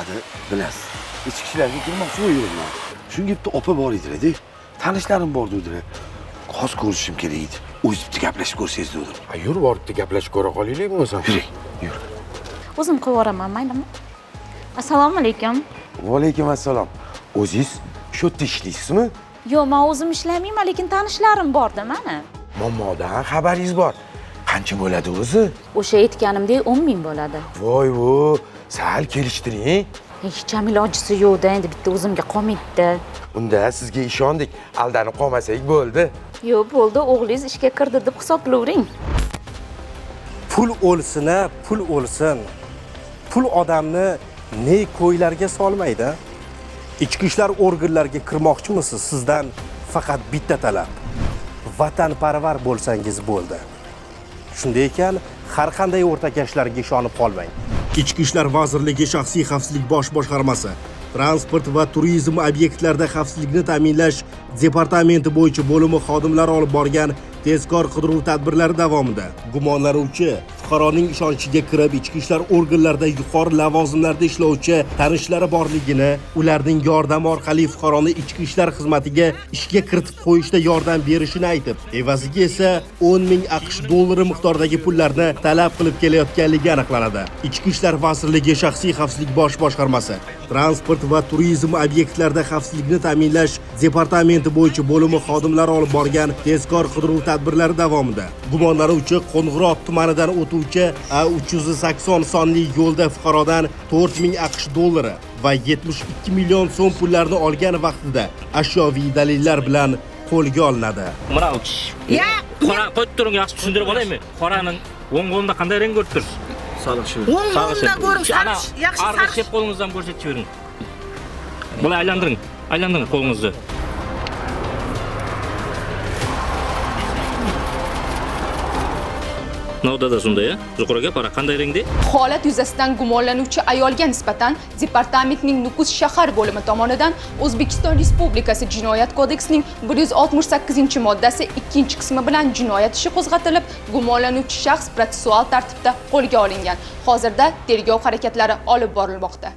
bo'ladi, bilasiz. Ichki ishlarga kirmoqchi bo'laman. Shunga bitta opa bor edi-da. Tanishlarim bor edi. Qoz ko'rishim kerak edi. O'z bitta gaplashib ko'rsangiz dedim. Yur, borib gaplashib ko'ra qolaylikmi o'zim? Yuring, yur. O'zim qo'yib yuboraman, maylimi? Assalomu alaykum. Va alaykum assalom. O'zingiz shu yerda ishlaysizmi? Yo'q, men o'zim ishlayman, lekin tanishlarim bor-da mana. Mommodan xabaringiz bor. Qancha bo'ladi o'zi? O'sha aytganimdek 10 ming bo'ladi. Voy-vo, sal kelishtiring. Hech ham ilojisi yo'q-da, endi bitta o'zimga qolmaydi. Unda sizga ishondik, aldanib qolmasak bo'ldi. Yo'q, bo'ldi, o'g'lingiz ishga kirdi deb hisoblayvering. Pul o'lsin, pul o'lsin. Pul odamni ne ko'ylarga solmaydi. Ichki ishlar organlariga kirmoqchimisiz? Sizdan faqat bitta talab. Vatanparvar bo'lsangiz bo'ldi. Shunday ekan, har qanday o'rtakashlarga ishonib qolmang. Ichki ishlar vazirligi shaxsiy xavfsizlik bosh boshqarmasi transport va turizm obyektlarida xavfsizlikni ta'minlash departamenti bo'yicha bo'limi xodimlari olib borgan tezkor qidiruv tadbirlari davomida gumonlanuvchi fuqaroning ishonchiga kirib ichki ishlar organlarida yuqori lavozimlarda ishlovchi tanishlari borligini, ularning yordami orqali fuqaroni ichki ishlar xizmatiga ishga kiritib qo'yishda yordam berishini aytib, evaziga esa 10 ming AQSh dollari miqdoridagi pullarni talab qilib kelayotganligi aniqlanadi. Ichki ishlar vazirligi shaxsiy xavfsizlik bosh boshqarmasi transport va turizm obyektlarida xavfsizlikni ta'minlash departamenti bo'yicha bo'limi xodimlari olib borgan tezkor qidiruv tadbirlari davomida gumonlanuvchi Qo'ng'irot tumanidan o'tuvchi A380 sonli yo'lda fuqarodan 4 ming AQSh dollari va 72 million so'm pullarni olgan vaqtida ashyoviy dalillar bilan qo'lga olinadi. Mana qora qo'yib turing, yaxshi tushuntirib olaymi? Qoraning o'ng qo'lida qanday rang ko'rib tursiz? Sariq shim. O'ng qo'lda ko'ring, yaxshi sariq shep qo'lingizdan ko'rsatib bering. Buni aylantiring qo'lingizni. Nodada shunday, yuqoriga qara qanday rangda? Holat yuzasidan gumonlanuvchi ayolga nisbatan departamentning Nukus shahar bo'limi tomonidan O'zbekiston Respublikasi Jinoyat kodeksining 168-moddasi 2-qismi bilan jinoyat ishi qo'zg'atilib, gumonlanuvchi shaxs protsessual tartibda qo'lga olingan. Hozirda tergov harakatlari olib borilmoqda.